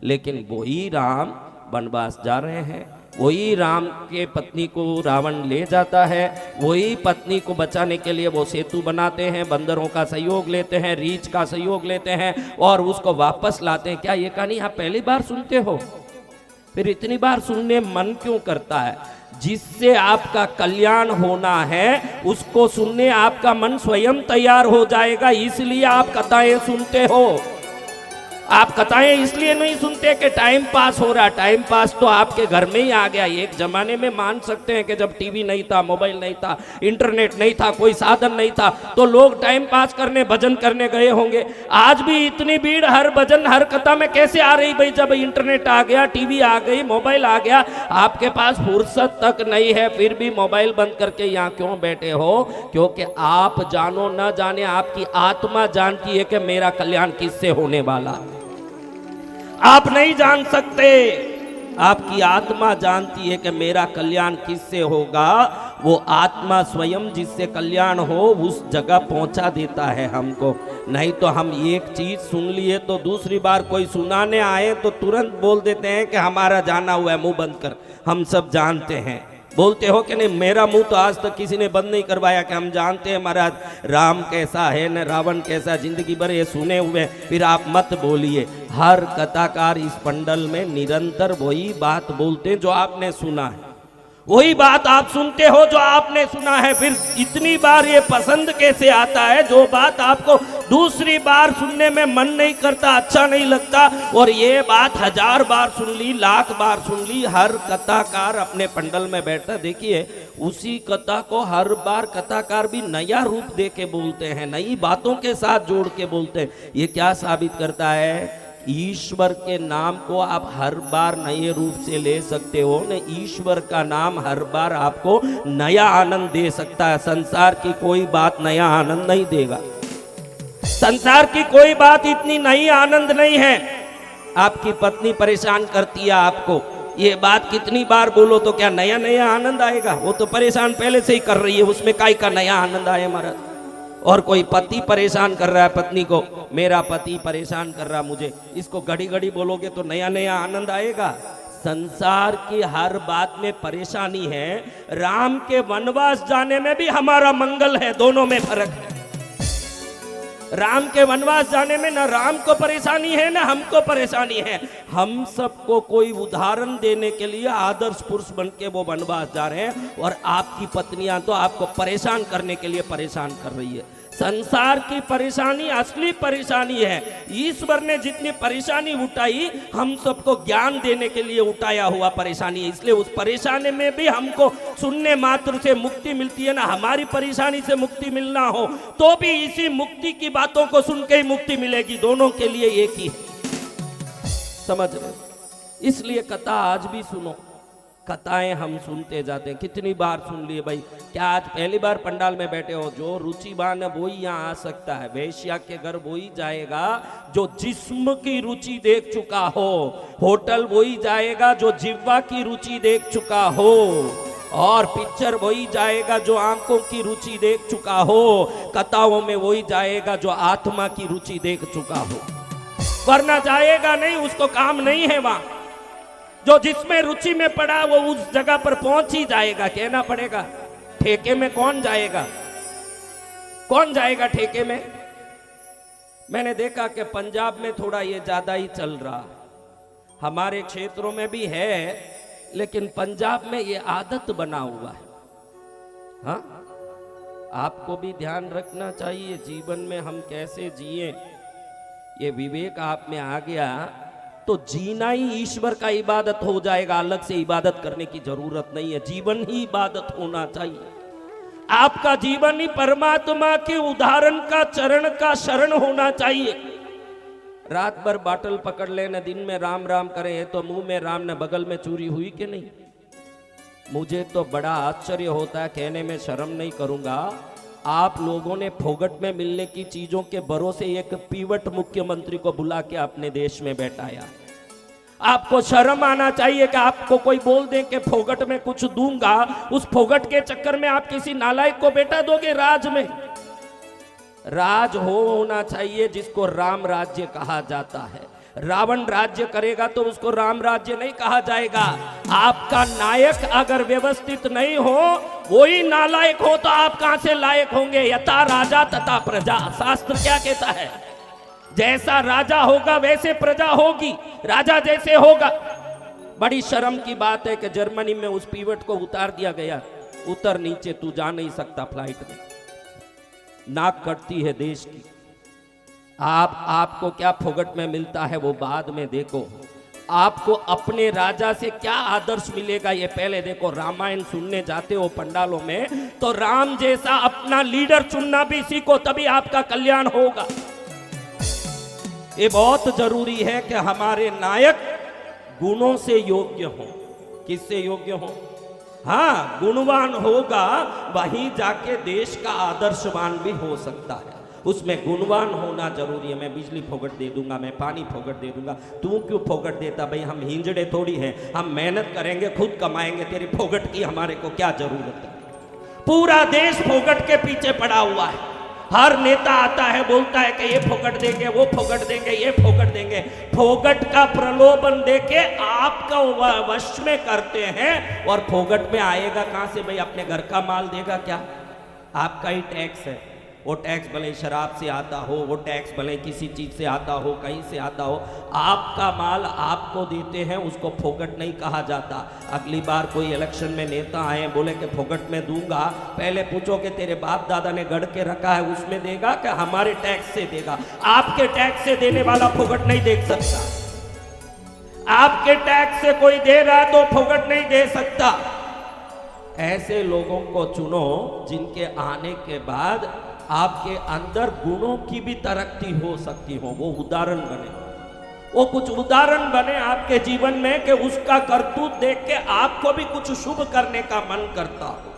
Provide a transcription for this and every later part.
लेकिन वही राम वनवास जा रहे हैं, वही राम के पत्नी को रावण ले जाता है, वही पत्नी को बचाने के लिए वो सेतु बनाते हैं, बंदरों का सहयोग लेते हैं, रीछ का सहयोग लेते हैं और उसको वापस लाते हैं। क्या ये कहानी आप पहली बार सुनते हो? फिर इतनी बार सुनने मन क्यों करता है? जिससे आपका कल्याण होना है उसको सुनने आपका मन स्वयं तैयार हो जाएगा, इसलिए आप कथाएं सुनते हो। आप कथाएं इसलिए नहीं सुनते कि टाइम पास हो रहा, टाइम पास तो आपके घर में ही आ गया। एक जमाने में मान सकते हैं कि जब टीवी नहीं था, मोबाइल नहीं था, इंटरनेट नहीं था, कोई साधन नहीं था, तो लोग टाइम पास करने भजन करने गए होंगे। आज भी इतनी भीड़ हर भजन हर कथा में कैसे आ रही भाई? जब इंटरनेट आ गया, टीवी आ गई, मोबाइल आ गया, आपके पास फुर्सत तक नहीं है, फिर भी मोबाइल बंद करके यहाँ क्यों बैठे हो? क्योंकि आप जानो न जाने आपकी आत्मा जानती है कि मेरा कल्याण किससे होने वाला है। आप नहीं जान सकते, आपकी आत्मा जानती है कि मेरा कल्याण किससे होगा। वो आत्मा स्वयं जिससे कल्याण हो उस जगह पहुंचा देता है हमको। नहीं तो हम एक चीज सुन लिए तो दूसरी बार कोई सुनाने आए तो तुरंत बोल देते हैं कि हमारा जाना हुआ है, मुंह बंद कर। हम सब जानते हैं, बोलते हो कि नहीं? मेरा मुंह तो आज तक किसी ने बंद नहीं करवाया कि हम जानते हैं महाराज राम कैसा है न रावण कैसा, जिंदगी भर ये सुने हुए। फिर आप मत बोलिए। हर कथाकार इस पंडल में निरंतर वही बात बोलते हैं जो आपने सुना है, वही बात आप सुनते हो जो आपने सुना है। फिर इतनी बार ये पसंद कैसे आता है जो बात आपको दूसरी बार सुनने में मन नहीं करता, अच्छा नहीं लगता? और ये बात 1000 बार सुन ली, लाख बार सुन ली, हर कथाकार अपने पंडल में बैठा, देखिए उसी कथा को हर बार कथाकार भी नया रूप दे के बोलते हैं, नई बातों के साथ जोड़ के बोलते हैं। ये क्या साबित करता है? ईश्वर के नाम को आप हर बार नए रूप से ले सकते हो न। ईश्वर का नाम हर बार आपको नया आनंद दे सकता है। संसार की कोई बात नया आनंद नहीं देगा, संसार की कोई बात इतनी नई आनंद नहीं है। आपकी पत्नी परेशान करती है आपको, ये बात कितनी बार बोलो तो क्या नया नया आनंद आएगा? वो तो परेशान पहले से ही कर रही है, उसमें काय का नया आनंद आए हमारा? और कोई पति परेशान कर रहा है पत्नी को, मेरा पति परेशान कर रहा मुझे, इसको घड़ी घड़ी बोलोगे तो नया नया आनंद आएगा? संसार की हर बात में परेशानी है। राम के वनवास जाने में भी हमारा मंगल है, दोनों में फर्क है। राम के वनवास जाने में ना राम को परेशानी है ना हमको परेशानी है। हम सबको कोई उदाहरण देने के लिए आदर्श पुरुष बन के वो वनवास जा रहे हैं, और आपकी पत्नियां तो आपको परेशान करने के लिए परेशान कर रही है। संसार की परेशानी असली परेशानी है। ईश्वर ने जितनी परेशानी उठाई हम सबको ज्ञान देने के लिए उठाया हुआ परेशानी है, इसलिए उस परेशानी में भी हमको सुनने मात्र से मुक्ति मिलती है ना। हमारी परेशानी से मुक्ति मिलना हो तो भी इसी मुक्ति की बातों को सुन के ही मुक्ति मिलेगी, दोनों के लिए एक ही है। समझ रहे? इसलिए कथा आज भी सुनो, कथाएं हम सुनते जाते हैं। कितनी बार सुन लिए भाई? क्या आज पहली बार पंडाल में बैठे हो? जो रुचिवान है वही यहाँ आ सकता है। वेश्या के घर वही जाएगा जो जिस्म की रुचि देख चुका हो, होटल वही जाएगा जो जिह्वा की रुचि देख चुका हो, और पिक्चर वही जाएगा जो आंखों की रुचि देख चुका हो, कथाओं में वही जाएगा जो आत्मा की रुचि देख चुका हो, वरना जाएगा नहीं, उसको काम नहीं है वहां। जो जिसमें रुचि में पड़ा वो उस जगह पर पहुंच ही जाएगा, कहना पड़ेगा। ठेके में कौन जाएगा? कौन जाएगा ठेके में? मैंने देखा कि पंजाब में थोड़ा ये ज्यादा ही चल रहा, हमारे क्षेत्रों में भी है, लेकिन पंजाब में ये आदत बना हुआ है। हाँ, आपको भी ध्यान रखना चाहिए जीवन में हम कैसे जिए। ये विवेक आप में आ गया तो जीना ही ईश्वर का इबादत हो जाएगा, अलग से इबादत करने की जरूरत नहीं है। जीवन ही इबादत होना चाहिए। आपका जीवन ही परमात्मा के उदाहरण का, चरण का शरण होना चाहिए। रात भर बाटल पकड़ लेना, दिन में राम राम करें तो मुंह में राम ने बगल में चूरी हुई कि नहीं? मुझे तो बड़ा आश्चर्य होता है, कहने में शर्म नहीं करूंगा, आप लोगों ने फोगट में मिलने की चीजों के भरोसे एक पीवट मुख्यमंत्री को बुला के अपने देश में बैठाया। आपको शर्म आना चाहिए कि आपको कोई बोल दे कि फोगट में कुछ दूंगा, उस फोगट के चक्कर में आप किसी नालायक को बैठा दोगे राज में। राज होना चाहिए जिसको राम राज्य कहा जाता है। रावण राज्य करेगा तो उसको राम राज्य नहीं कहा जाएगा। आपका नायक अगर व्यवस्थित नहीं हो, वही नालायक हो, तो आप कहां से लायक होंगे। यथा राजा तथा प्रजा, शास्त्र क्या कहता है, जैसा राजा होगा वैसे प्रजा होगी, राजा जैसे होगा। बड़ी शर्म की बात है कि जर्मनी में उस पीवट को उतार दिया गया, उतर नीचे, तू जा नहीं सकता फ्लाइट में। नाक कटती है देश की। आपको क्या फोगट में मिलता है वो बाद में देखो, आपको अपने राजा से क्या आदर्श मिलेगा ये पहले देखो। रामायण सुनने जाते हो पंडालों में, तो राम जैसा अपना लीडर चुनना भी सीखो, तभी आपका कल्याण होगा। ये बहुत जरूरी है कि हमारे नायक गुणों से योग्य हो। किससे योग्य हो? हाँ, गुणवान होगा वहीं जाके देश का आदर्शवान भी हो सकता है। उसमें गुणवान होना जरूरी है। मैं बिजली फोगट दे दूंगा, मैं पानी फोगट दे दूंगा, तू क्यों फोगट देता? भाई हम हिंजड़े थोड़ी हैं, हम मेहनत करेंगे, खुद कमाएंगे, तेरी फोगट की हमारे को क्या जरूरत है। पूरा देश फोगट के पीछे पड़ा हुआ है। हर नेता आता है, बोलता है कि ये फोगट देंगे, वो फोगट देंगे, ये फोगट देंगे। फोगट का प्रलोभन देके आपका वश में करते हैं, और फोगट में आएगा कहां से भाई? अपने घर का माल देगा क्या? आपका ही टैक्स है। वो टैक्स भले शराब से आता हो, वो टैक्स भले किसी चीज से आता हो, कहीं से आता हो, आपका माल आपको देते हैं, उसको फोगट नहीं कहा जाता। अगली बार कोई इलेक्शन में नेता आए, बोले कि फोगट में दूंगा, पहले पूछो कि तेरे बाप दादा ने गढ़ के रखा है उसमें देगा कि हमारे टैक्स से देगा। आपके टैक्स से देने वाला फोगट नहीं दे सकता। आपके टैक्स से कोई दे रहा है तो फोगट नहीं दे सकता। ऐसे लोगों को चुनो जिनके आने के बाद आपके अंदर गुणों की भी तरक्की हो सकती हो, वो उदाहरण बने, वो कुछ उदाहरण बने आपके जीवन में कि उसका करतूत देख के आपको भी कुछ शुभ करने का मन करता हो।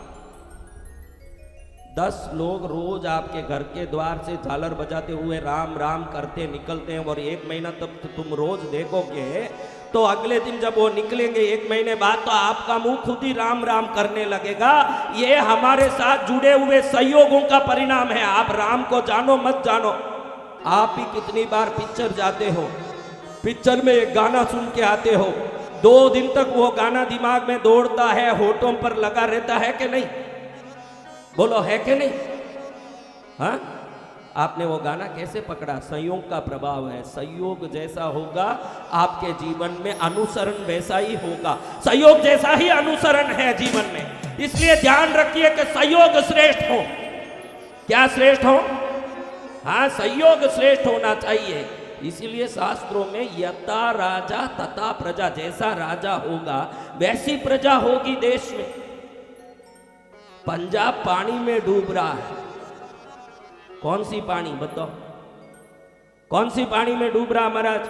10 लोग रोज आपके घर के द्वार से झालर बजाते हुए राम राम करते निकलते हैं, और 1 महीना तक तो तुम रोज देखोगे, तो अगले दिन जब वो निकलेंगे 1 महीने बाद, तो आपका मुंह खुद ही राम राम करने लगेगा। ये हमारे साथ जुड़े हुए संयोगों का परिणाम है। आप राम को जानो मत जानो, आप ही कितनी बार पिक्चर जाते हो, पिक्चर में एक गाना सुन के आते हो, 2 दिन तक वो गाना दिमाग में दौड़ता है, होठों पर लगा रहता है कि नहीं? बोलो है कि नहीं? हाँ, आपने वो गाना कैसे पकड़ा? संयोग का प्रभाव है। संयोग जैसा होगा आपके जीवन में, अनुसरण वैसा ही होगा। संयोग जैसा ही अनुसरण है जीवन में। इसलिए ध्यान रखिए कि संयोग श्रेष्ठ हो। क्या श्रेष्ठ हो? हाँ, संयोग श्रेष्ठ होना चाहिए। इसीलिए शास्त्रों में यथा राजा तथा प्रजा, जैसा राजा होगा वैसी प्रजा होगी देश में। पंजाब पानी में डूब रहा है। कौन सी पानी बताओ? कौन सी पानी में डूब रहा महाराज?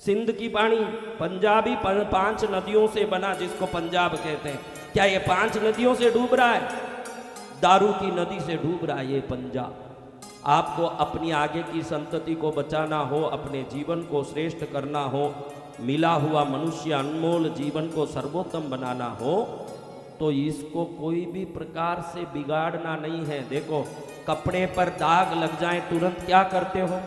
सिंध की पानी। पंजाबी 5 नदियों से बना, जिसको पंजाब कहते हैं। क्या ये 5 नदियों से डूब रहा है? दारू की नदी से डूब रहा है ये पंजाब। आपको अपनी आगे की संतति को बचाना हो, अपने जीवन को श्रेष्ठ करना हो, मिला हुआ मनुष्य अनमोल जीवन को सर्वोत्तम बनाना हो, तो इसको कोई भी प्रकार से बिगाड़ना नहीं है। देखो, कपड़े पर दाग लग जाए तुरंत क्या करते हो?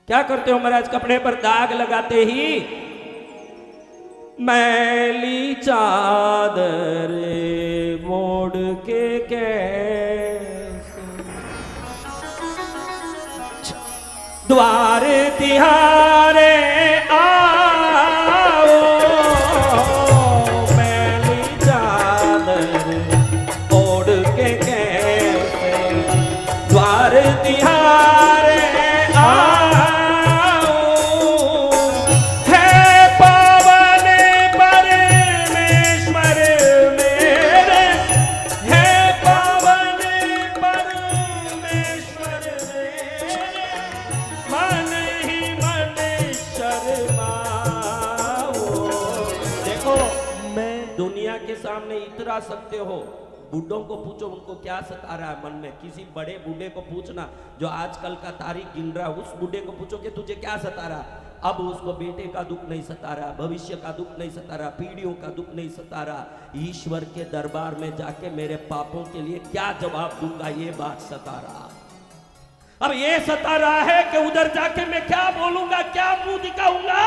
क्या करते हो महाराज? कपड़े पर दाग लगाते ही मैली चादर मोड़ के कैसे द्वार तिहारे आओ, मैली चादर ओढ़ के कैसे द्वार तिहारे सामने इतरा सकते हो। बूढ़ों को पूछो उनको क्या सता रहा है मन में। किसी बड़े बूढ़े को पूछना जो आजकल का तारीख गिन रहा है, उस बूढ़े को पूछो कि तुझे क्या सता रहा। अब उसको बेटे का दुख नहीं सता रहा, भविष्य का दुख नहीं सता रहा, पीढ़ियों का दुख नहीं सता रहा। ईश्वर के दरबार में जाके मेरे पापों के लिए क्या जवाब दूंगा, ये बात सता रहा। अब ये सता रहा है कि उधर जाके मैं क्या बोलूंगा, क्या मुंह दिखाऊंगा।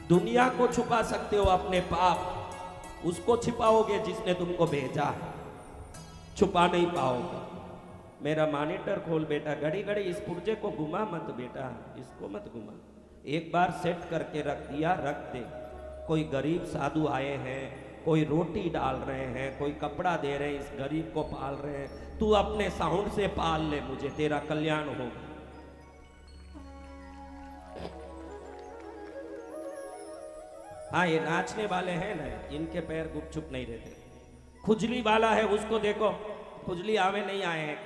दुनिया को छुपा सकते हो अपने पाप, उसको छिपाओगे जिसने तुमको भेजा है, छुपा नहीं पाओगे। मेरा मॉनिटर खोल बेटा, घड़ी घड़ी इस पुर्जे को घुमा मत बेटा, इसको मत घुमा। एक बार सेट करके रख दिया, रख दे। कोई गरीब साधु आए हैं, कोई रोटी डाल रहे हैं, कोई कपड़ा दे रहे हैं, इस गरीब को पाल रहे हैं। तू अपने साउंड से पाल ले मुझे, तेरा कल्याण हो। हाँ, ये नाचने वाले हैं ना, इनके पैर गुपचुप नहीं रहते। खुजली वाला है, उसको देखो, खुजली आवे नहीं आए हैं।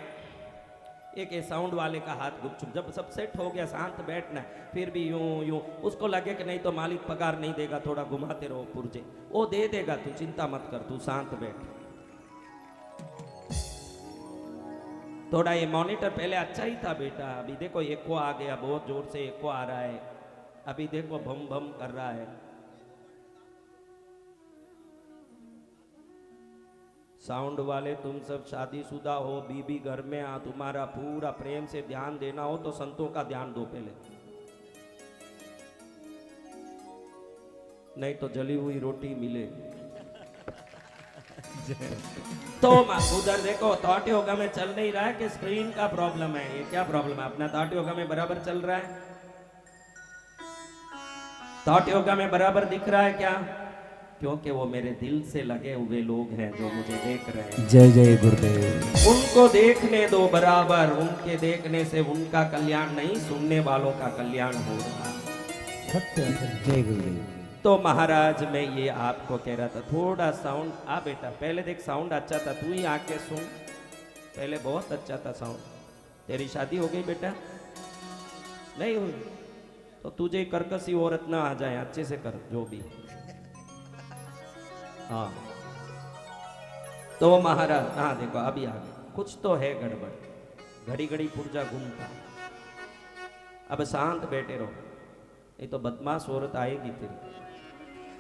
एक साउंड वाले का हाथ गुपचुप। जब सब सेट हो गया, शांत बैठना, फिर भी यूं यूं, उसको लगे कि नहीं तो मालिक पगार नहीं देगा, थोड़ा घुमाते रहो पुर्जे, वो दे देगा, तू चिंता मत कर, तू शांत बैठ। थोड़ा ये मॉनिटर पहले अच्छा ही था बेटा, अभी देखो एको आ गया, बहुत जोर से एको आ रहा है, अभी देखो भम भम कर रहा है। साउंड वाले तुम सब शादीशुदा हो, बीबी घर में आ, तुम्हारा पूरा प्रेम से ध्यान देना हो तो संतों का ध्यान दो पहले, नहीं तो जली हुई रोटी मिलेगी। तो उधर देखो, थॉट योगा में चल नहीं रहा है कि स्क्रीन का प्रॉब्लम है? ये क्या प्रॉब्लम है? अपना थॉट योगा में बराबर चल रहा है? थॉट योगा में बराबर दिख रहा है क्या? क्योंकि वो मेरे दिल से लगे हुए लोग हैं जो मुझे देख रहे हैं। जय जय गुरुदेव। उनको देखने दो बराबर, उनके देखने से उनका कल्याण नहीं, सुनने वालों का कल्याण हो रहा है। सत्य। जय गुरुदेव। तो महाराज मैं ये आपको कह रहा था, थोड़ा साउंड आ बेटा, पहले देख साउंड अच्छा था, तू ही आके सुन, पहले बहुत अच्छा था साउंड। तेरी शादी हो गई बेटा? नहीं हुई तो तुझे कर्कशी औरत ना आ जाए, अच्छे से कर जो भी। हाँ तो महाराज, हाँ देखो अभी आ गए, कुछ तो है गड़बड़, घड़ी घड़ी पुर्जा घूमता। अब शांत बैठे रहो, ये तो बदमाश औरत आएगी फिर,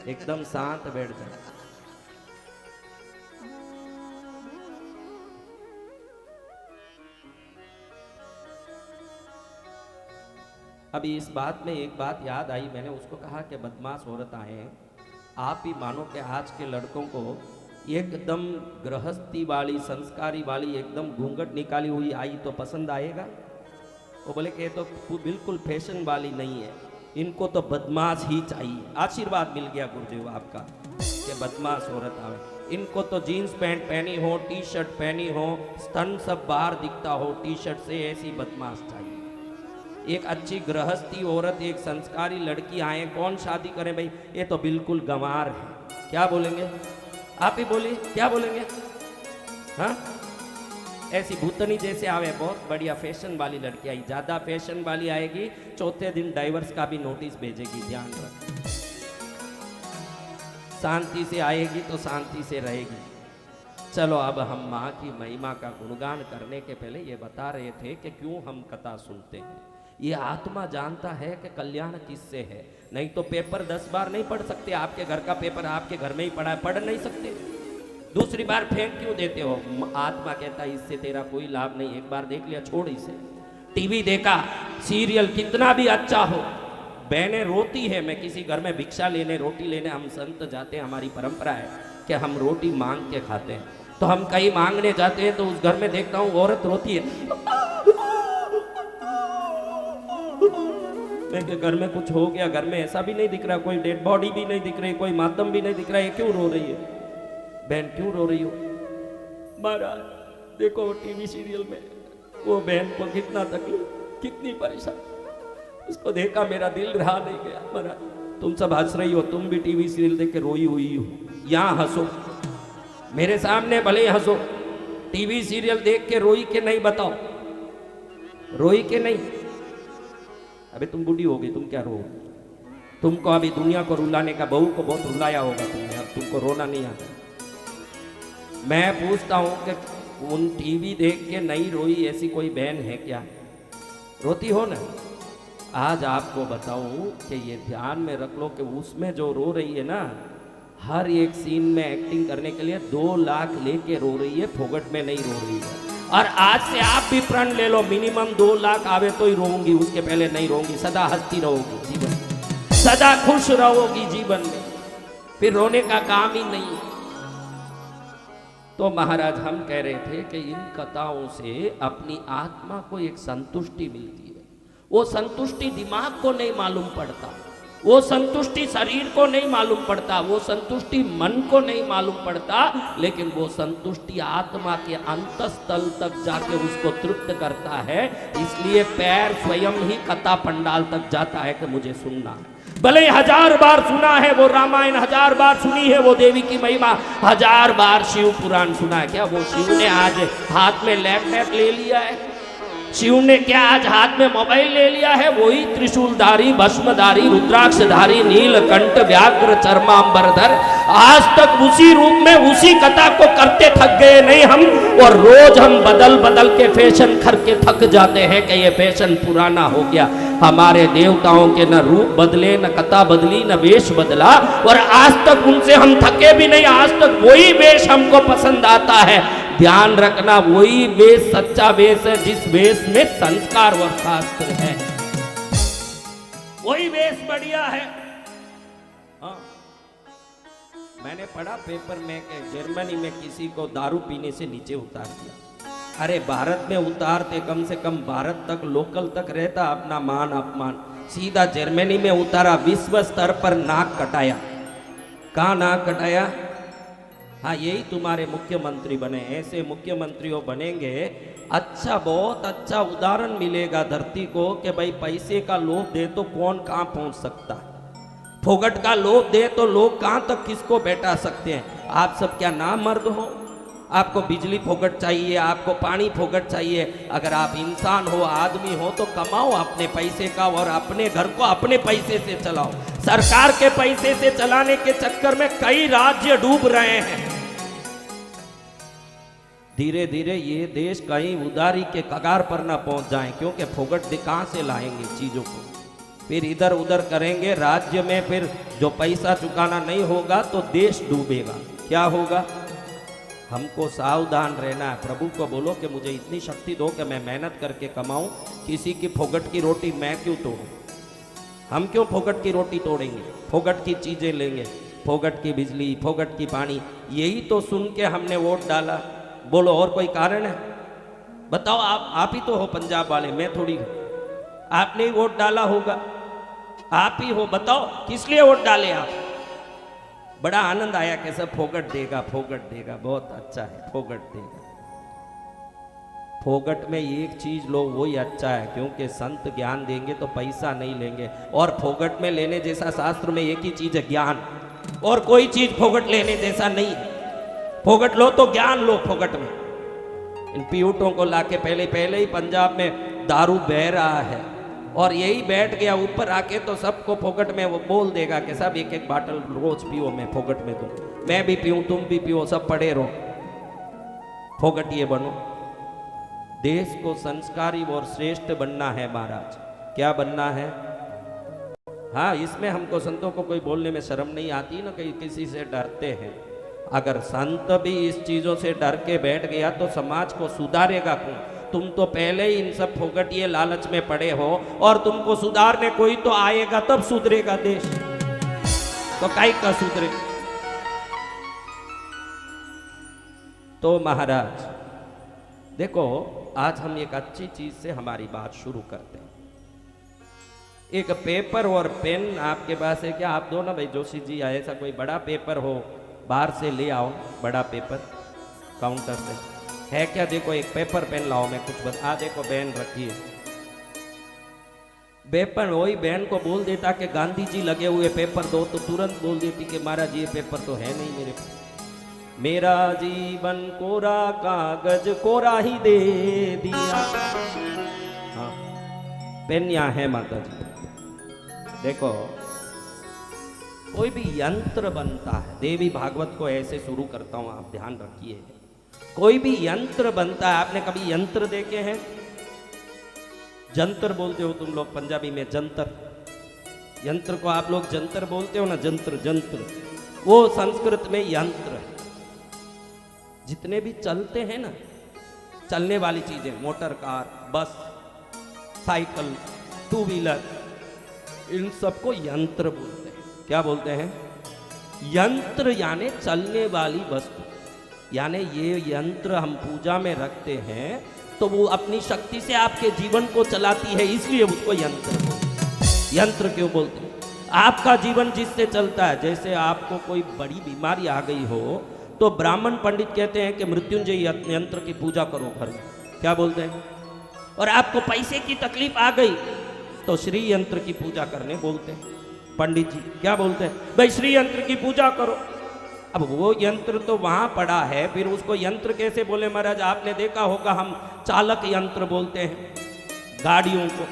एकदम शांत बैठ जाए। अभी इस बात में एक बात याद आई, मैंने उसको कहा कि बदमाश औरत आए हैं, आप ही मानो कि आज के लड़कों को एकदम गृहस्थी वाली, संस्कारी वाली, एकदम घूंघट निकाली हुई आई तो पसंद आएगा? वो बोले कि ये तो बिल्कुल फैशन वाली नहीं है, इनको तो बदमाश ही चाहिए। आशीर्वाद मिल गया गुरुदेव आपका कि बदमाश औरत आवे। इनको तो जीन्स पैंट पहनी हो, टी शर्ट पहनी हो, स्तन सब बाहर दिखता हो टी शर्ट से, ऐसी बदमाश चाहिए। एक अच्छी गृहस्थी औरत, एक संस्कारी लड़की आए, कौन शादी करे भाई? ये तो बिल्कुल गंवार है। क्या बोलेंगे? आप ही बोलिए, क्या बोलेंगे? हाँ, ऐसी भूतनी जैसे आवे, बहुत बढ़िया फैशन वाली लड़की आई, ज्यादा फैशन वाली आएगी, चौथे दिन डाइवर्स का भी नोटिस भेजेगी, ध्यान रख। शांति से आएगी तो शांति से रहेगी। चलो अब हम माँ की महिमा का गुणगान करने के पहले ये बता रहे थे कि क्यों हम कथा सुनते हैं। ये आत्मा जानता है कि कल्याण किससे है, नहीं तो पेपर 10 बार नहीं पढ़ सकते। आपके घर का पेपर आपके घर में ही पढ़ा है, पढ़ नहीं सकते, दूसरी बार फेंक क्यों देते हो? आत्मा कहता है इससे तेरा कोई लाभ नहीं, एक बार देख लिया छोड़ इसे। टीवी देखा, सीरियल कितना भी अच्छा हो, बहनें रोती है। मैं किसी घर में भिक्षा लेने, रोटी लेने हम संत जाते हैं, हमारी परंपरा है कि हम रोटी मांग के खाते हैं। तो हम कहीं मांगने जाते हैं तो उस घर में देखता हूँ औरत रोती है, मैं घर में कुछ हो गया, घर में ऐसा भी नहीं दिख रहा, कोई डेड बॉडी भी नहीं दिख रही, कोई मातम भी नहीं दिख रहा है, क्यों रो रही है बहन? क्यों रो रही हो? महाराज देखो टीवी सीरियल में वो बहन को कितना तकलीफ, कितनी परेशान, उसको देखा मेरा दिल रहा नहीं गया। महाराज तुम सब हंस रही हो, तुम भी टीवी सीरियल देख के रोई हुई हो, यहाँ हंसो, मेरे सामने भले ही हंसो। टीवी सीरियल देख के रोई के नहीं बताओ, रोई के नहीं? अबे तुम बूढ़ी हो गई, तुम क्या रो? तुमको अभी दुनिया को रुलाने का, बहू को बहुत रुलाया होगा तुमने, अब तुमको रोना नहीं आता। मैं पूछता हूँ कि उन टीवी देख के नहीं रोई ऐसी कोई बहन है क्या? रोती हो ना? आज आपको बताऊं कि ये ध्यान में रख लो कि उसमें जो रो रही है ना, हर एक सीन में एक्टिंग करने के लिए 2 लाख लेके रो रही है, फोगट में नहीं रो रही है। और आज से आप भी प्रण ले लो, मिनिमम 2 लाख आवे तो ही रोऊंगी, उसके पहले नहीं रोऊंगी। सदा हंसती रहोगी जीवन में, सदा खुश रहोगी जीवन में, फिर रोने का काम ही नहीं। तो महाराज हम कह रहे थे कि इन कथाओं से अपनी आत्मा को एक संतुष्टि मिलती है। वो संतुष्टि दिमाग को नहीं मालूम पड़ता, वो संतुष्टि शरीर को नहीं मालूम पड़ता, वो संतुष्टि मन को नहीं मालूम पड़ता, लेकिन वो संतुष्टि आत्मा के अंतस्थल तक जाके उसको तृप्त करता है। इसलिए पैर स्वयं ही कथा पंडाल तक जाता है कि मुझे सुनना है। भले 1000 बार सुना है वो रामायण, 1000 बार सुनी है वो देवी की महिमा, 1000 बार शिव पुराण सुना है। क्या वो शिव ने आज हाथ में लैपटॉप ले लिया है? शिव ने क्या आज हाथ में मोबाइल ले लिया है? वही त्रिशूलधारी, भस्मधारी, रुद्राक्षधारी, नीलकंठ, व्याघ्र, चर्मांबरधर, आज तक उसी रूप में उसी कथा को करते थक गए नहीं हम? और रोज हम बदल बदल के फैशन करके थक जाते हैं कि ये फैशन पुराना हो गया। हमारे देवताओं के न रूप बदले, न कथा बदली, न वेश बदला, और आज तक उनसे हम थके भी नहीं। आज तक वही वेश हमको पसंद आता है। ध्यान रखना, वही वेश सच्चा वेश है जिस वेश में संस्कार और शास्त्र है, वही वेश बढ़िया है। हाँ, मैंने पढ़ा पेपर में कि जर्मनी में किसी को दारू पीने से नीचे उतार दिया। अरे भारत में उतारते, कम से कम भारत तक, लोकल तक रहता अपना मान अपमान, सीधा जर्मनी में उतारा, विश्व स्तर पर नाक कटाया। कहाँ नाक कटाया? हाँ, यही तुम्हारे मुख्यमंत्री बने। ऐसे मुख्यमंत्रियों बनेंगे, अच्छा, बहुत अच्छा उदाहरण मिलेगा धरती को कि भाई पैसे का लोभ दे तो कौन कहाँ पहुंच सकता है, फोगट का लोभ दे तो लोग कहाँ तक किसको बैठा सकते हैं। आप सब क्या नाम मर्द हो? आपको बिजली फोगट चाहिए, आपको पानी फोगट चाहिए। अगर आप इंसान हो, आदमी हो, तो कमाओ अपने पैसे का और अपने घर को अपने पैसे से चलाओ। सरकार के पैसे से चलाने के चक्कर में कई राज्य डूब रहे हैं। धीरे धीरे ये देश कहीं उदारी के कगार पर ना पहुंच जाए, क्योंकि फोगट कहां से लाएंगे चीजों को, फिर इधर उधर करेंगे राज्य में, फिर जो पैसा चुकाना नहीं होगा तो देश डूबेगा। क्या होगा? हमको सावधान रहना है। प्रभु को बोलो कि मुझे इतनी शक्ति दो कि मैं मेहनत करके कमाऊं, किसी की फोगट की रोटी मैं क्यों तोड़ूं? हम क्यों फोगट की रोटी तोड़ेंगे? फोगट की चीजें लेंगे, फोगट की बिजली, फोगट की पानी। यही तो सुन के हमने वोट डाला। बोलो और कोई कारण है? बताओ, आप ही तो हो पंजाब वाले, मैं थोड़ी हूं। आपने ही वोट डाला होगा, आप ही हो। बताओ किस लिए वोट डाले आप? बड़ा आनंद आया कि सब फोगट देगा, फोगट देगा, बहुत अच्छा है, फोगट देगा। फोगट में एक चीज लो, वही अच्छा है, क्योंकि संत ज्ञान देंगे तो पैसा नहीं लेंगे। और फोगट में लेने जैसा शास्त्र में एक ही चीज है, ज्ञान, और कोई चीज फोगट लेने जैसा नहीं है। फोगट लो तो ज्ञान लो फोगट में। इन पीयूटों को लाके पहले ही पंजाब में दारू बह रहा है, और यही बैठ गया ऊपर आके तो सबको फोगट में वो बोल देगा कि सब एक एक बाटल रोज पियो, मैं फोगट में दूं, मैं भी पीऊं, तुम भी पियो, सब पड़े रहो। फोगट ये बनो। देश को संस्कारी और श्रेष्ठ बनना है महाराज। क्या बनना है? हाँ, इसमें हमको संतों को कोई बोलने में शर्म नहीं आती ना, कहीं किसी से डरते हैं। अगर संत भी इस चीजों से डर के बैठ गया तो समाज को सुधारेगा कौन? तुम तो पहले ही इन सब फोगटिए लालच में पड़े हो, और तुमको सुधारने कोई तो आएगा तब सुधरेगा देश, तो काई का सुधरे। तो महाराज देखो, आज हम एक अच्छी चीज से हमारी बात शुरू करते हैं। एक पेपर और पेन आपके पास है क्या? आप दो ना भाई जोशी जी, ऐसा कोई बड़ा पेपर हो बाहर से ले आओ, बड़ा पेपर काउंटर से है क्या? देखो एक पेपर पेन लाओ, मैं कुछ बता। देखो बहन रखी है पेपर। वही बहन को बोल देता कि गांधी जी लगे हुए पेपर दो, तो तुरंत बोल देती कि महाराज ये पेपर तो है नहीं मेरे पास। मेरा जीवन कोरा कागज कोरा ही दे दिया। हाँ, पेन यहाँ है माता जी। देखो, कोई भी यंत्र बनता है, देवी भागवत को ऐसे शुरू करता हूं, आप ध्यान रखिए। कोई भी यंत्र बनता है, आपने कभी यंत्र देखे हैं? जंतर बोलते हो तुम लोग पंजाबी में, जंतर। यंत्र को आप लोग जंतर बोलते हो ना, जंत्र, जंत्र, वो संस्कृत में यंत्र है। जितने भी चलते हैं ना, चलने वाली चीजें, मोटर कार, बस, साइकिल, टू व्हीलर, इन सबको यंत्र बोलते हैं। क्या बोलते हैं? यंत्र, यानी चलने वाली वस्तु। यानी ये यंत्र हम पूजा में रखते हैं तो वो अपनी शक्ति से आपके जीवन को चलाती है, इसलिए उसको यंत्र बोलते हैं। यंत्र क्यों बोलते हैं? आपका जीवन जिससे चलता है, जैसे आपको कोई बड़ी बीमारी आ गई हो तो ब्राह्मण पंडित कहते हैं कि मृत्युंजय यंत्र की पूजा करो घर में। क्या बोलते हैं? और आपको पैसे की तकलीफ आ गई तो श्री यंत्र की पूजा करने बोलते हैं पंडित जी। क्या बोलते हैं? भाई श्री यंत्र की पूजा करो। अब वो यंत्र तो वहां पड़ा है, फिर उसको यंत्र कैसे बोले महाराज? आपने देखा होगा हम चालक यंत्र बोलते हैं गाड़ियों को,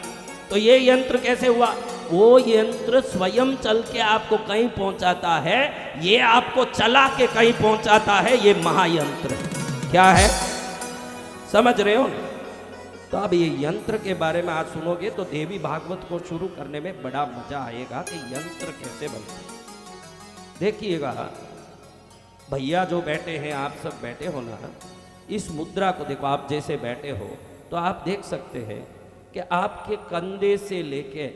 तो ये यंत्र कैसे हुआ? वो यंत्र स्वयं चल के आपको कहीं पहुंचाता है, ये आपको चला के कहीं पहुंचाता है, ये महायंत्र है। क्या है? समझ रहे हो? तो अब ये यंत्र के बारे में आज सुनोगे तो देवी भागवत को शुरू करने में बड़ा मजा आएगा कि यंत्र कैसे बनते हैं। देखिएगा भैया जो बैठे हैं, आप सब बैठे हो ना, इस मुद्रा को देखो। आप जैसे बैठे हो तो आप देख सकते हैं कि आपके कंधे से लेके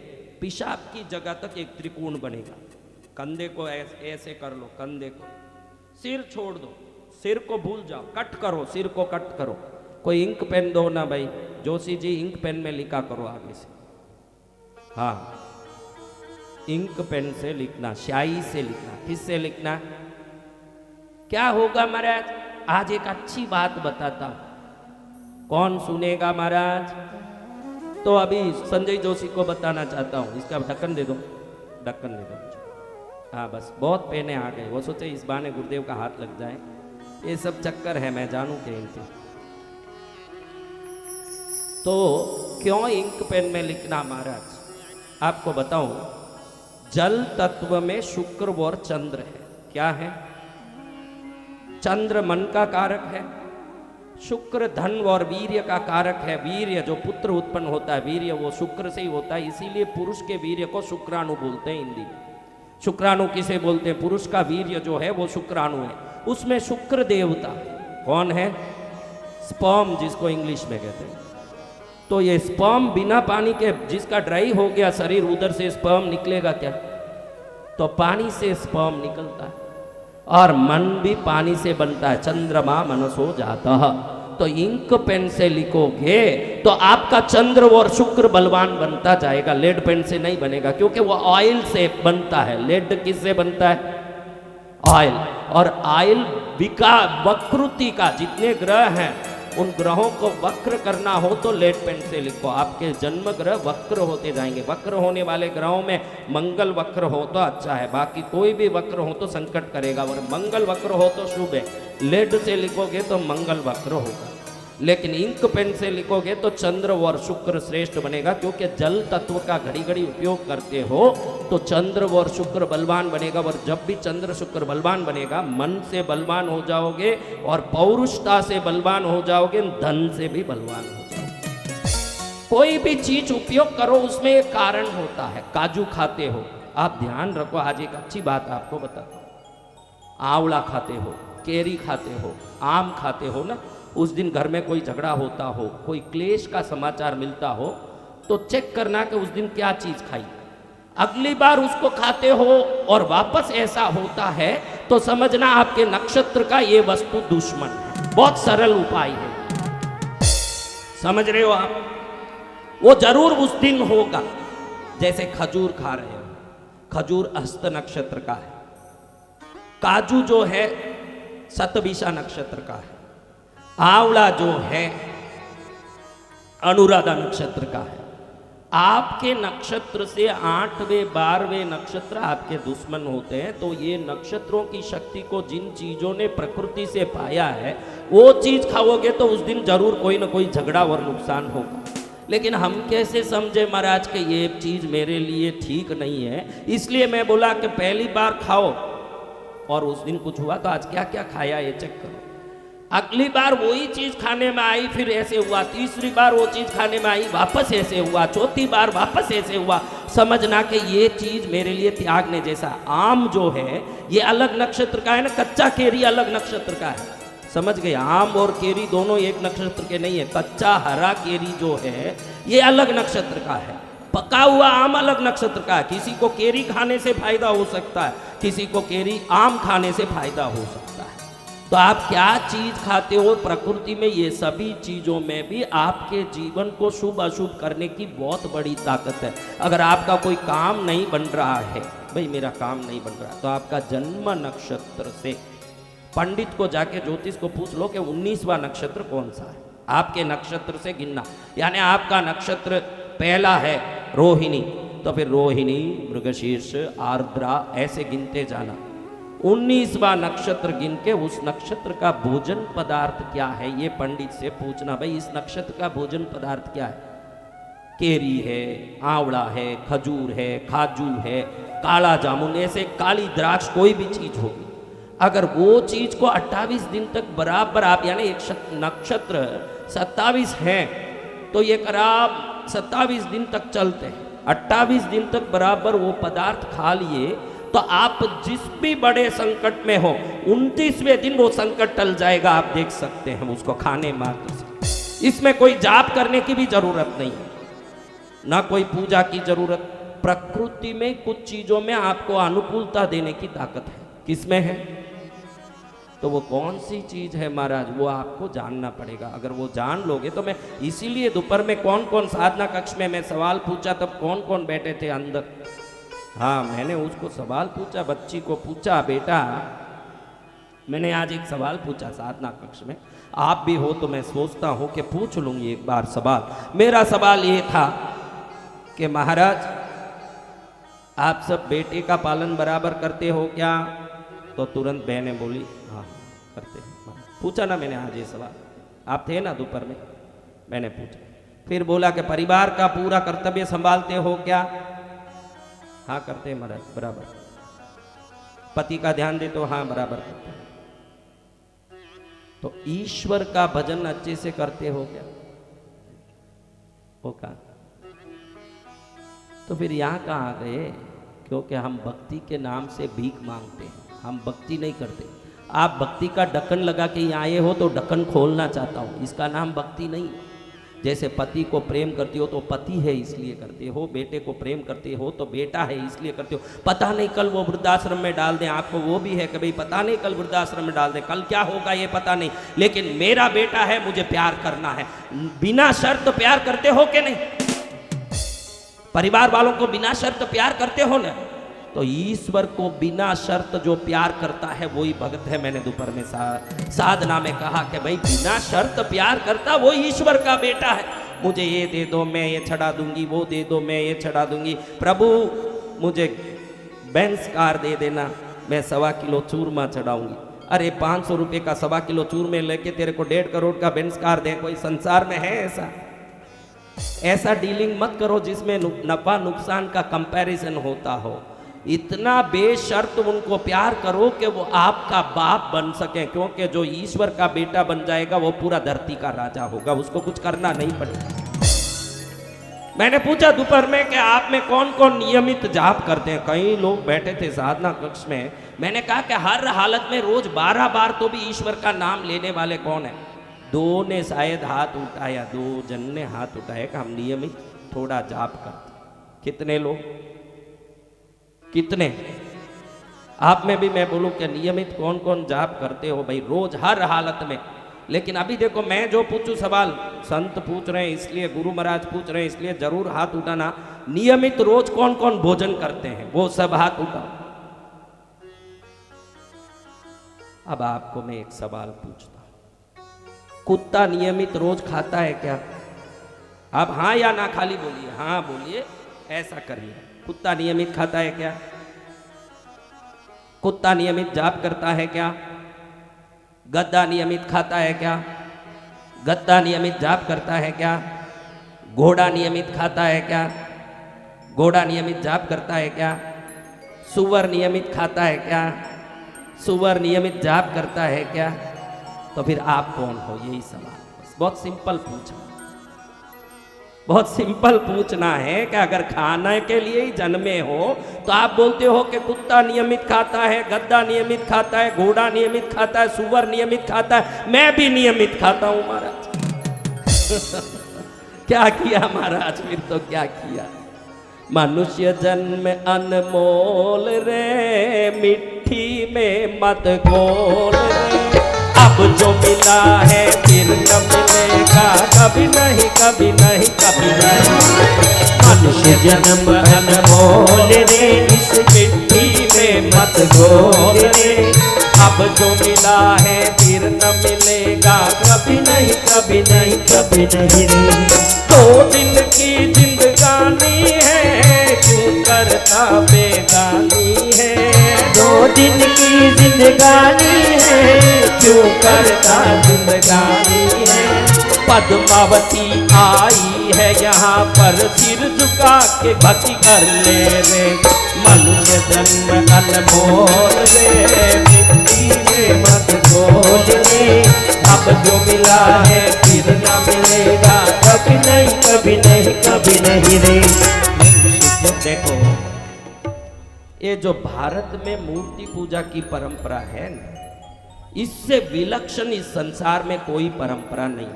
पेशाब की जगह तक एक त्रिकोण बनेगा। कंधे को ऐसे कर लो, कंधे को, सिर छोड़ दो, सिर को भूल जाओ, कट करो, सिर को कट करो। कोई इंक पेन दो ना भाई, जोशी जी इंक पेन में लिखा करो आगे से। हाँ, इंक पेन से लिखना, स्याही से लिखना। किससे लिखना? क्या होगा महाराज? आज एक अच्छी बात बताता हूं, कौन सुनेगा महाराज? तो अभी संजय जोशी को बताना चाहता हूं। इसका ढक्कन दे दो, ढक्कन दे दो। हाँ बस, बहुत पेने आ गए। वो सोचे इस बहाने गुरुदेव का हाथ लग जाए। ये सब चक्कर है, मैं जानू के इनके। तो क्यों इंक पेन में लिखना महाराज? आपको बताऊं, जल तत्व में शुक्र और चंद्र है। क्या है? चंद्र मन का कारक है, शुक्र धन और वीर्य का कारक है। वीर्य जो पुत्र उत्पन्न होता है, वीर्य वो शुक्र से ही होता है, इसीलिए पुरुष के वीर्य को शुक्राणु बोलते हैं हिंदी में। शुक्राणु किसे बोलते हैं? पुरुष का वीर्य जो है वो शुक्राणु है। उसमें शुक्र देवता कौन है? स्पर्म, जिसको इंग्लिश में कहते हैं। तो ये स्पर्म बिना पानी के, जिसका ड्राई हो गया शरीर, उधर से स्पर्म निकलेगा क्या? तो पानी से स्पर्म निकलता है। और मन भी पानी से बनता है। चंद्रमा मनसो जाता है। तो इंक पेन से लिखोगे तो आपका चंद्र और शुक्र बलवान बनता जाएगा। लेड पेन से नहीं बनेगा, क्योंकि वो ऑयल से बनता है। लेड किससे बनता है? ऑयल। और ऑयल वक्रुति का, जितने ग्रह हैं उन ग्रहों को वक्र करना हो तो लेड पेन से लिखो। आपके जन्म ग्रह वक्र होते जाएंगे। वक्र होने वाले ग्रहों में मंगल वक्र हो तो अच्छा है, बाकी कोई भी वक्र हो तो संकट करेगा। और मंगल वक्र हो तो शुभ है। लेड से लिखोगे तो मंगल वक्र होगा, लेकिन इंक पेन से लिखोगे तो चंद्र और शुक्र श्रेष्ठ बनेगा। क्योंकि जल तत्व का घड़ी घड़ी उपयोग करते हो तो चंद्र और शुक्र बलवान बनेगा। और जब भी चंद्र शुक्र बलवान बनेगा, मन से बलवान हो जाओगे और पौरुषता से बलवान हो जाओगे, धन से भी बलवान हो जाओगे। कोई भी चीज उपयोग करो उसमें एक कारण होता है। काजू खाते हो, आप ध्यान रखो, आज एक अच्छी बात आपको बताता हूं। आंवला खाते हो, केरी खाते हो, आम खाते हो ना, उस दिन घर में कोई झगड़ा होता हो, कोई क्लेश का समाचार मिलता हो, तो चेक करना कि उस दिन क्या चीज खाई। अगली बार उसको खाते हो और वापस ऐसा होता है तो समझना आपके नक्षत्र का ये वस्तु दुश्मन है। बहुत सरल उपाय है, समझ रहे हो आप? वो जरूर उस दिन होगा। जैसे खजूर खा रहे हो, खजूर हस्त नक्षत्र का है। काजू जो है शतभिषा नक्षत्र का है। आंवला जो है अनुराधा नक्षत्र का है। आपके नक्षत्र से 8वें 12वें नक्षत्र आपके दुश्मन होते हैं। तो ये नक्षत्रों की शक्ति को जिन चीजों ने प्रकृति से पाया है, वो चीज खाओगे तो उस दिन जरूर कोई ना कोई झगड़ा और नुकसान होगा। लेकिन हम कैसे समझे महाराज कि ये चीज मेरे लिए ठीक नहीं है, इसलिए मैं बोला कि पहली बार खाओ और उस दिन कुछ हुआ तो आज क्या क्या खाया ये चेक करो। अगली बार वही चीज खाने में आई, फिर ऐसे हुआ। तीसरी बार वो चीज खाने में आई, वापस ऐसे हुआ। चौथी बार वापस ऐसे हुआ। समझना कि ये चीज मेरे लिए त्यागने जैसा। आम जो है ये अलग नक्षत्र का है ना, कच्चा केरी अलग नक्षत्र का है। समझ गए? आम और केरी दोनों एक नक्षत्र के नहीं है। कच्चा हरा केरी जो है ये अलग नक्षत्र का है, पका हुआ आम अलग नक्षत्र का है। किसी को केरी खाने से फायदा हो सकता है, किसी को केरी आम खाने से फायदा हो सकता है। तो आप क्या चीज खाते हो, प्रकृति में ये सभी चीजों में भी आपके जीवन को शुभ अशुभ करने की बहुत बड़ी ताकत है। अगर आपका कोई काम नहीं बन रहा है, भाई मेरा काम नहीं बन रहा, तो आपका जन्म नक्षत्र से पंडित को जाके ज्योतिष को पूछ लो कि 19वां नक्षत्र कौन सा है, आपके नक्षत्र से गिनना। यानी आपका नक्षत्र पहला है रोहिणी, तो फिर रोहिणी, मृगशीर्ष, आर्द्रा ऐसे गिनते जाना। 19वां नक्षत्र गिन के उस नक्षत्र का भोजन पदार्थ क्या है ये पंडित से पूछना। भाई इस नक्षत्र का भोजन पदार्थ क्या है? केरी है, आंवला है, खजूर है, खाजू है, काला जामुन, ऐसे काली द्राक्ष कोई भी चीज होगी। अगर वो चीज को 28 दिन तक बराबर आप, यानी एक नक्षत्र 27 है तो ये करीब 27 दिन तक चलते हैं, 28 दिन तक बराबर वो पदार्थ खा लिए तो आप जिस भी बड़े संकट में हो 29वें दिन वो संकट टल जाएगा। आप देख सकते हैं उसको खाने मात्र से। इसमें कोई जाप करने की भी जरूरत नहीं है, ना कोई पूजा की जरूरत। प्रकृति में कुछ चीजों में आपको अनुकूलता देने की ताकत है। किसमें है? तो वो कौन सी चीज है महाराज, वो आपको जानना पड़ेगा। अगर वो जान लोगे तो मैं इसीलिए दोपहर में कौन कौन साधना कक्ष में मैं सवाल पूछा तब कौन कौन बैठे थे अंदर। हाँ, मैंने उसको सवाल पूछा, बच्ची को पूछा, बेटा मैंने आज एक सवाल पूछा साधना कक्ष में, आप भी हो तो मैं सोचता हूं कि पूछ लूंगी एक बार सवाल। मेरा सवाल ये था कि महाराज आप सब बेटे का पालन बराबर करते हो क्या? तो तुरंत बहने बोली हाँ करते हैं। पूछा ना मैंने आज ये सवाल, आप थे ना दोपहर में, मैंने पूछा। फिर बोला कि परिवार का पूरा कर्तव्य संभालते हो क्या? हाँ करते हैं महाराज बराबर। पति का ध्यान देते हो? हाँ बराबर करते हैं। तो ईश्वर का भजन अच्छे से करते हो क्या? होगा। तो फिर यहां कहाँ आ गए? क्योंकि हम भक्ति के नाम से भीख मांगते हैं, हम भक्ति नहीं करते। आप भक्ति का ढक्कन लगा के यहाँ आए हो तो ढक्कन खोलना चाहता हूँ, इसका नाम भक्ति नहीं। जैसे पति को प्रेम करते हो तो पति है इसलिए करते हो, बेटे को प्रेम करते हो तो बेटा है इसलिए करते हो। पता नहीं कल वो वृद्धाश्रम में डाल दें आपको, वो भी है कि भाई पता नहीं कल वृद्धाश्रम में डाल दें, कल क्या होगा ये पता नहीं, लेकिन मेरा बेटा है मुझे प्यार करना है। बिना शर्त प्यार करते हो कि नहीं? परिवार वालों को बिना शर्त प्यार करते हो ना? तो ईश्वर को बिना शर्त जो प्यार करता है वही भक्त है। मैंने दोपहर में साधना में कहा कि भाई बिना शर्त प्यार करता वो ईश्वर का बेटा है। मुझे ये दे दो मैं ये चढ़ा दूंगी, वो दे दो मैं ये चढ़ा दूंगी, प्रभु मुझे बेंस कार दे देना, मैं 1.25 किलो चूरमा चढ़ाऊंगी। अरे 500 रुपये का 1.25 किलो चूरमे लेके तेरे को 1.5 करोड़ का बेंस कार दे? कोई संसार में है ऐसा? ऐसा डीलिंग मत करो जिसमें नफा नुकसान का कंपैरिजन होता हो। इतना बेशर्त उनको प्यार करो कि वो आपका बाप बन सके, क्योंकि जो ईश्वर का बेटा बन जाएगा वो पूरा धरती का राजा होगा, उसको कुछ करना नहीं पड़ेगा। मैंने पूछा दोपहर में कि आप में कौन कौन नियमित जाप करते हैं? कई लोग बैठे थे साधना कक्ष में। मैंने कहा कि हर हालत में रोज 12 बार तो भी ईश्वर का नाम लेने वाले कौन है? 2 ने शायद हाथ उठाया, 2 जन ने हाथ उठाया कि हम नियमित थोड़ा जाप करते। कितने लोग? कितने? आप में भी मैं बोलूं कि नियमित कौन कौन जाप करते हो भाई रोज हर हालत में? लेकिन अभी देखो मैं जो पूछूं सवाल, संत पूछ रहे हैं इसलिए, गुरु महाराज पूछ रहे हैं इसलिए जरूर हाथ उठाना। नियमित रोज कौन कौन भोजन करते हैं वो सब हाथ उठाओ। अब आपको मैं एक सवाल पूछता हूं, कुत्ता नियमित रोज खाता है क्या? आप हाँ या ना खाली बोलिए, हाँ बोलिए, ऐसा करिए। कुत्ता नियमित खाता है क्या? कुत्ता नियमित जाप करता है क्या? गद्दा नियमित खाता है क्या? गद्दा नियमित जाप करता है क्या? घोड़ा नियमित खाता है क्या? घोड़ा नियमित जाप करता है क्या? सुअर नियमित खाता है क्या? सुअर नियमित जाप करता है क्या? तो फिर आप कौन हो? यही सवाल, बहुत सिंपल पूछा। बहुत सिंपल पूछना है कि अगर खाने के लिए ही जन्मे हो तो आप बोलते हो कि कुत्ता नियमित खाता है, गद्दा नियमित खाता है, घोड़ा नियमित खाता है, सुअर नियमित खाता है, मैं भी नियमित खाता हूं महाराज। क्या किया महाराज, फिर तो क्या किया। मनुष्य जन्म अनमोल रे, मिट्टी में मत घोल रे, अब जो मिला है फिर न मिलेगा, कभी नहीं कभी नहीं कभी नहीं। मनुष्य जन्म अनमोल रे, इस मिट्टी में मत घोल रे, अब जो मिला है फिर न मिलेगा, कभी नहीं कभी नहीं कभी नहीं रे। 2 दिन की जिंदगानी है, क्यों करता बेगानी है। 2 दिन की जिंदगानी है, क्यों करता जिंदगानी है। पद्मावती आई है यहाँ पर, सिर झुका के भक्ति कर ले रे। मनुष्य जन्म अनमोल रे, मिट्टी में मत घोल रे, अब जो मिला है फिर न मिलेगा, कभी नहीं कभी नहीं कभी नहीं रे। देखो ये जो भारत में मूर्ति पूजा की परंपरा है ना, इससे विलक्षण इस संसार में कोई परंपरा नहीं।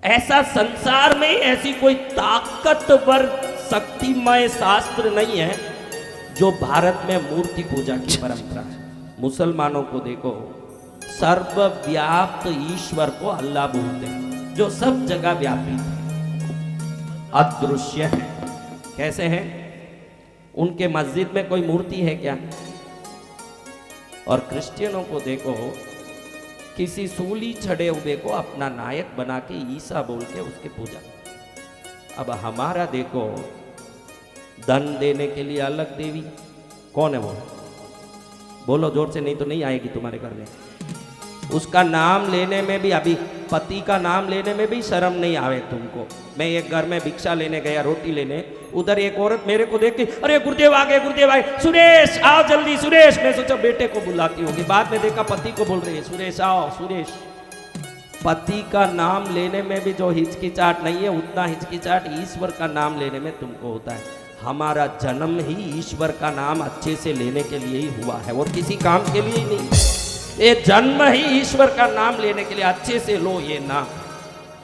ऐसा संसार में ऐसी कोई ताकतवर शक्तिमय शास्त्र नहीं है जो भारत में मूर्ति पूजा की परंपरा है। मुसलमानों को देखो, सर्वव्याप्त ईश्वर को अल्लाह बोलते हैं, जो सब जगह व्यापी है, अदृश्य है। कैसे हैं? उनके मस्जिद में कोई मूर्ति है क्या? और क्रिश्चियनों को देखो, किसी सूली चढ़े हुए को अपना नायक बना के ईसा बोल के उसकी पूजा। अब हमारा देखो, धन देने के लिए अलग देवी, कौन है वो? बोलो जोर से, नहीं तो नहीं आएगी तुम्हारे घर में। उसका नाम लेने में भी, अभी पति का नाम लेने में भी शर्म नहीं आवे तुमको। मैं एक घर में भिक्षा लेने गया, रोटी लेने, उधर एक औरत मेरे को देख के, अरे गुरुदेव आ गए, गुरुदेव आए, सुरेश आओ जल्दी सुरेश। मैं सोचा बेटे को बुलाती होगी, बाद में देखा पति को बोल रही है, सुरेश आओ सुरेश। पति का नाम लेने में भी जो हिचकिचाहट नहीं है, उतना हिचकिचाहट ईश्वर का नाम लेने में तुमको होता है। हमारा जन्म ही ईश्वर का नाम अच्छे से लेने के लिए ही हुआ है, और किसी काम के लिए ही नहीं। ये जन्म ही ईश्वर का नाम लेने के लिए, अच्छे से लो ये नाम।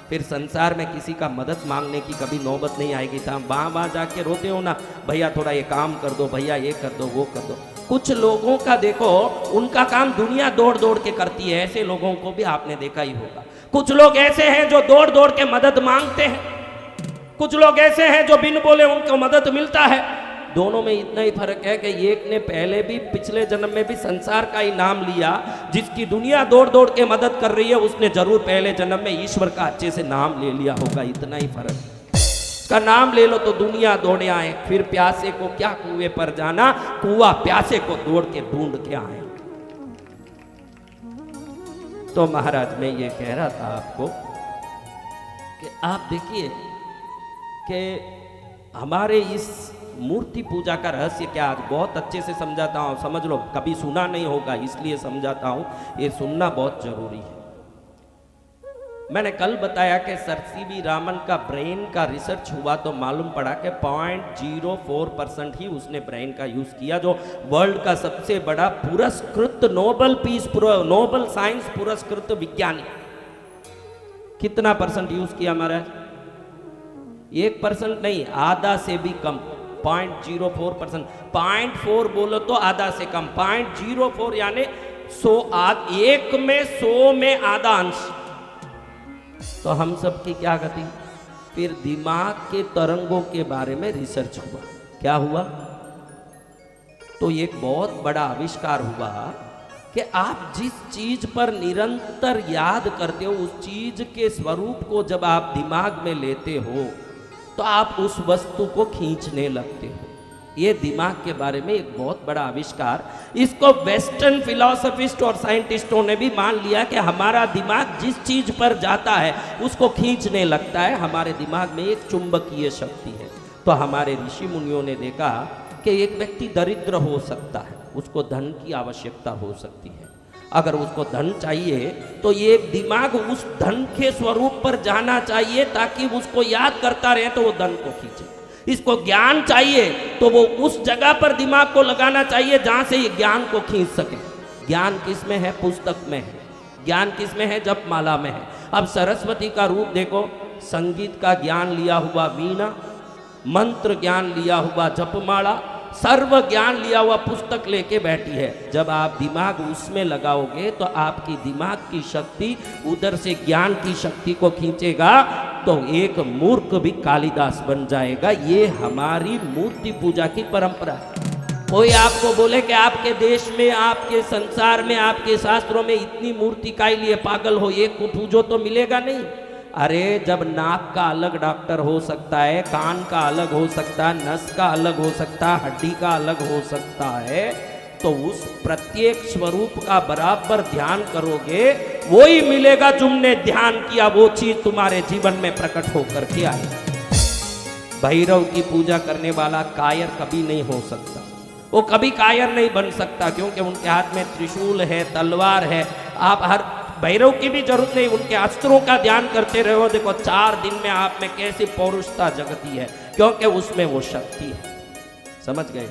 फिर संसार में किसी का मदद मांगने की कभी नौबत नहीं आएगी। था वहाँ जाके रोते हो ना, भैया थोड़ा ये काम कर दो, भैया ये कर दो, वो कर दो। कुछ लोगों का देखो, उनका काम दुनिया दौड़ दौड़ के करती है, ऐसे लोगों को भी आपने देखा ही होगा। कुछ लोग ऐसे हैं जो दौड़ दौड़ के मदद मांगते हैं, कुछ लोग ऐसे हैं जो बिन बोले उनको मदद मिलता है। दोनों में इतना ही फर्क है कि एक ने पहले भी, पिछले जन्म में भी संसार का ही नाम लिया। जिसकी दुनिया दौड़ दौड़ के मदद कर रही है, उसने जरूर पहले जन्म में ईश्वर का अच्छे से नाम ले लिया होगा। इतना ही फर्क। का नाम ले लो तो दुनिया दौड़े आए, फिर प्यासे को क्या कुएं पर जाना, कुआं प्यासे को दौड़ के ढूंढ के आए। तो महाराज मैं ये कह रहा था आपको कि आप देखिए कि हमारे इस मूर्ति पूजा का रहस्य क्या, आज बहुत अच्छे से समझाता हूँ, समझ लो। कभी सुना नहीं होगा इसलिए समझाता हूँ, ये सुनना बहुत जरूरी है। मैंने कल बताया कि सर सीवी रामन का ब्रेन का रिसर्च हुआ तो मालूम पड़ा कि 0.04% ही उसने ब्रेन का यूज किया, जो वर्ल्ड का सबसे बड़ा पुरस्कृत नोबल साइंस पुरस्कृत विज्ञानी। कितना परसेंट यूज किया हमारा? 1% नहीं, आधा से भी कम, 0.04%। 0.4 बोलो तो आधा से कम, 0.04 यानी 1 में 100 में आधा अंश। तो हम सब की क्या गति? फिर दिमाग के तरंगों के बारे में रिसर्च हुआ। क्या हुआ? तो एक बहुत बड़ा आविष्कार हुआ कि आप जिस चीज पर निरंतर याद करते हो, उस चीज के स्वरूप को जब आप दिमाग में लेते हो तो आप उस वस्तु को खींचने लगते हो। ये दिमाग के बारे में एक बहुत बड़ा आविष्कार। इसको वेस्टर्न फिलोसफिस्ट और साइंटिस्टों ने भी मान लिया कि हमारा दिमाग जिस चीज पर जाता है उसको खींचने लगता है। हमारे दिमाग में एक चुंबकीय शक्ति है। तो हमारे ऋषि मुनियों ने देखा कि एक व्यक्ति दरिद्र हो सकता है, उसको धन की आवश्यकता हो सकती है, अगर उसको धन चाहिए तो ये दिमाग उस धन के स्वरूप पर जाना चाहिए ताकि उसको याद करता रहे तो वो धन को खींचे। इसको ज्ञान चाहिए तो वो उस जगह पर दिमाग को लगाना चाहिए जहां से ये ज्ञान को खींच सके। ज्ञान किस में है? पुस्तक में है। ज्ञान किस में है? जपमाला में है। अब सरस्वती का रूप देखो, संगीत का ज्ञान लिया हुआ वीणा, मंत्र ज्ञान लिया हुआ जपमाला, सर्व ज्ञान लिया हुआ पुस्तक लेके बैठी है। जब आप दिमाग उसमें लगाओगे तो आपकी दिमाग की शक्ति उधर से ज्ञान की शक्ति को खींचेगा तो एक मूर्ख भी कालिदास बन जाएगा। ये हमारी मूर्ति पूजा की परंपरा है। कोई आपको बोले कि आपके देश में, आपके संसार में, आपके शास्त्रों में इतनी मूर्ति काहे लिए, पागल हो, एक को पूजो तो मिलेगा नहीं। अरे जब नाक का अलग डॉक्टर हो सकता है, कान का अलग हो सकता है, नस का अलग हो सकता है, हड्डी का अलग हो सकता है, तो उस प्रत्येक स्वरूप का बराबर ध्यान करोगे, वही मिलेगा तुमने ध्यान किया, वो चीज तुम्हारे जीवन में प्रकट होकर के आएगी। भैरव की पूजा करने वाला कायर कभी नहीं हो सकता, वो कभी कायर नहीं बन सकता, क्योंकि उनके हाथ में त्रिशूल है, तलवार है। आप हर भैरव की भी जरूरत नहीं, उनके अस्त्रों का ध्यान करते रहो, देखो 4 दिन में आप में कैसी पौरुषता जगती है, क्योंकि उसमें वो शक्ति है। समझ गए?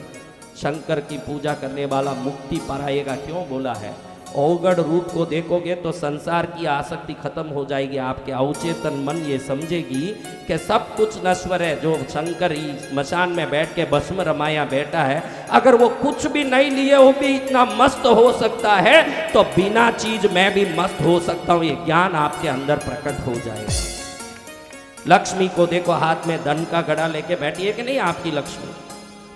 शंकर की पूजा करने वाला मुक्ति पाएगा, क्यों बोला है? अवगढ़ रूप को देखोगे तो संसार की आसक्ति खत्म हो जाएगी। आपके अवचेतन मन ये समझेगी कि सब कुछ नश्वर है। जो शंकर ही मशान में बैठ के भस्म रमाया बैठा है, अगर वो कुछ भी नहीं लिए वो भी इतना मस्त हो सकता है, तो बिना चीज मैं भी मस्त हो सकता हूँ। ये ज्ञान आपके अंदर प्रकट हो जाएगा। लक्ष्मी को देखो, हाथ में धन का घड़ा लेके बैठी है कि नहीं आपकी लक्ष्मी?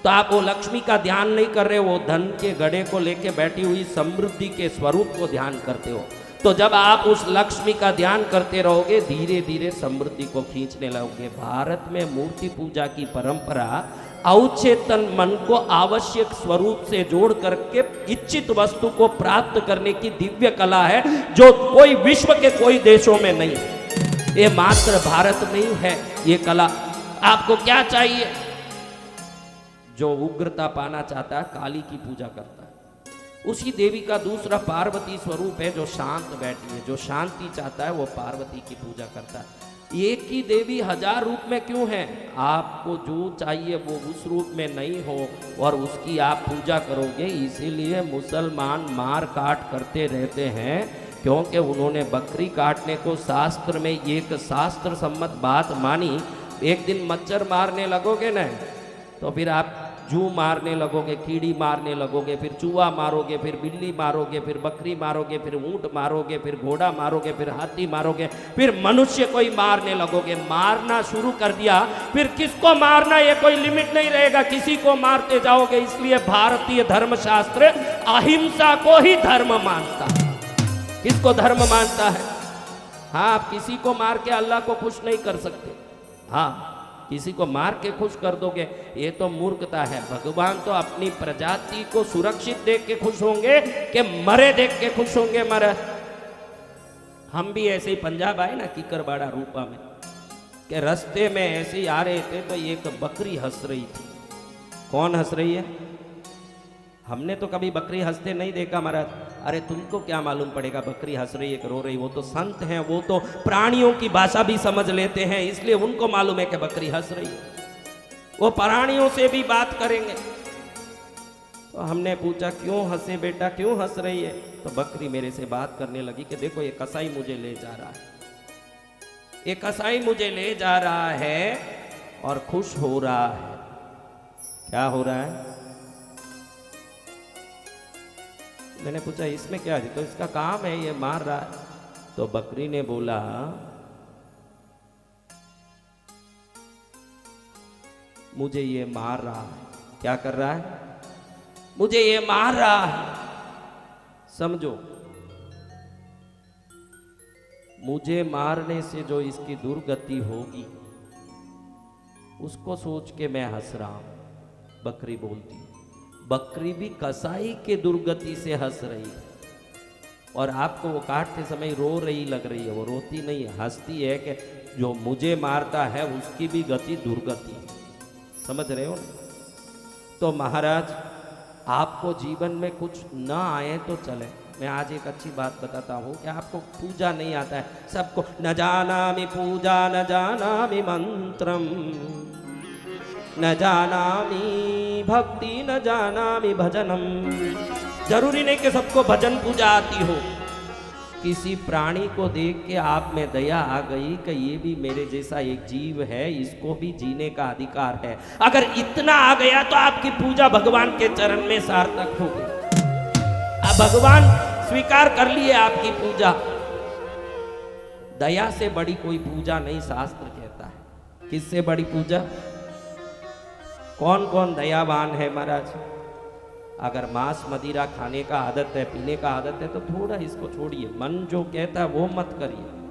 तो आप वो लक्ष्मी का ध्यान नहीं कर रहे, वो धन के घड़े को लेके बैठी हुई समृद्धि के स्वरूप को ध्यान करते हो। तो जब आप उस लक्ष्मी का ध्यान करते रहोगे, धीरे धीरे समृद्धि को खींचने लगोगे। भारत में मूर्ति पूजा की परंपरा अवचेतन मन को आवश्यक स्वरूप से जोड़ करके इच्छित वस्तु को प्राप्त करने की दिव्य कला है, जो कोई विश्व के कोई देशों में नहीं है। ये मात्र भारत में ही है ये कला। आपको क्या चाहिए? जो उग्रता पाना चाहता है, काली की पूजा करता है। उसी देवी का दूसरा पार्वती स्वरूप है, जो शांत बैठी है। जो शांति चाहता है वो पार्वती की पूजा करता है। एक ही देवी 1000 रूप में क्यों है? आपको जो चाहिए वो उस रूप में नहीं हो और उसकी आप पूजा करोगे। इसीलिए मुसलमान मार काट करते रहते हैं, क्योंकि उन्होंने बकरी काटने को शास्त्र में एक शास्त्र सम्मत बात मानी। एक दिन मच्छर मारने लगोगे ना, तो फिर आप जू मारने लगोगे, कीड़ी मारने लगोगे, फिर चूहा मारोगे, फिर बिल्ली मारोगे, फिर बकरी मारोगे, फिर ऊंट मारोगे, फिर घोड़ा मारोगे, फिर हाथी मारोगे, फिर मनुष्य को ही मारने लगोगे। मारना शुरू कर दिया, फिर किसको मारना ये कोई लिमिट नहीं रहेगा, किसी को मारते जाओगे। इसलिए भारतीय धर्मशास्त्र अहिंसा को ही धर्म मानता है। किसको धर्म मानता है? हाँ, आप किसी को मार के अल्लाह को खुश नहीं कर सकते। हाँ, किसी को मार के खुश कर दोगे, ये तो मूर्खता है। भगवान तो अपनी प्रजाति को सुरक्षित देख के खुश होंगे कि मरे देख के खुश होंगे? मरे। हम भी ऐसे ही पंजाब आए ना, कीकरबाड़ा रूपा में, कि रास्ते में ऐसे ही आ रहे थे तो एक बकरी हंस रही थी। कौन हंस रही है? हमने तो कभी बकरी हंसते नहीं देखा महाराज। अरे तुमको क्या मालूम पड़ेगा बकरी हंस रही है कि रो रही? वो तो संत हैं, वो तो प्राणियों की भाषा भी समझ लेते हैं, इसलिए उनको मालूम है कि बकरी हंस रही है। वो प्राणियों से भी बात करेंगे। तो हमने पूछा, क्यों हंसे बेटा, क्यों हंस रही है? तो बकरी मेरे से बात करने लगी कि देखो ये कसाई मुझे ले जा रहा है, ये कसाई मुझे ले जा रहा है और खुश हो रहा है। क्या हो रहा है? मैंने पूछा इसमें क्या है? तो इसका काम है ये मार रहा है। तो बकरी ने बोला, मुझे ये मार रहा है। क्या कर रहा है? मुझे ये मार रहा है। समझो, मुझे मारने से जो इसकी दुर्गति होगी उसको सोच के मैं हंस रहा हूं। बकरी बोलती, बकरी भी कसाई के दुर्गति से हंस रही है, और आपको वो काटते समय रो रही लग रही है। वो रोती नहीं है, हंसती है कि जो मुझे मारता है उसकी भी गति दुर्गति है। समझ रहे हो ना? तो महाराज, आपको जीवन में कुछ ना आए तो चले, मैं आज एक अच्छी बात बताता हूँ कि आपको पूजा नहीं आता है, सबको न जानामि पूजा न जानामि मंत्रम न जानामि भक्ति न जानामि भजनम। जरूरी नहीं कि सबको भजन पूजा आती हो। किसी प्राणी को देख के आप में दया आ गई कि ये भी मेरे जैसा एक जीव है, इसको भी जीने का अधिकार है, अगर इतना आ गया तो आपकी पूजा भगवान के चरण में सार्थक हो गई। अब भगवान स्वीकार कर लिए आपकी पूजा। दया से बड़ी कोई पूजा नहीं, शास्त्र कहता है। किससे बड़ी पूजा? कौन कौन दयावान है महाराज? अगर मांस मदिरा खाने का आदत है, पीने का आदत है, तो थोड़ा इसको छोड़िए, मन जो कहता है वो मत करिए।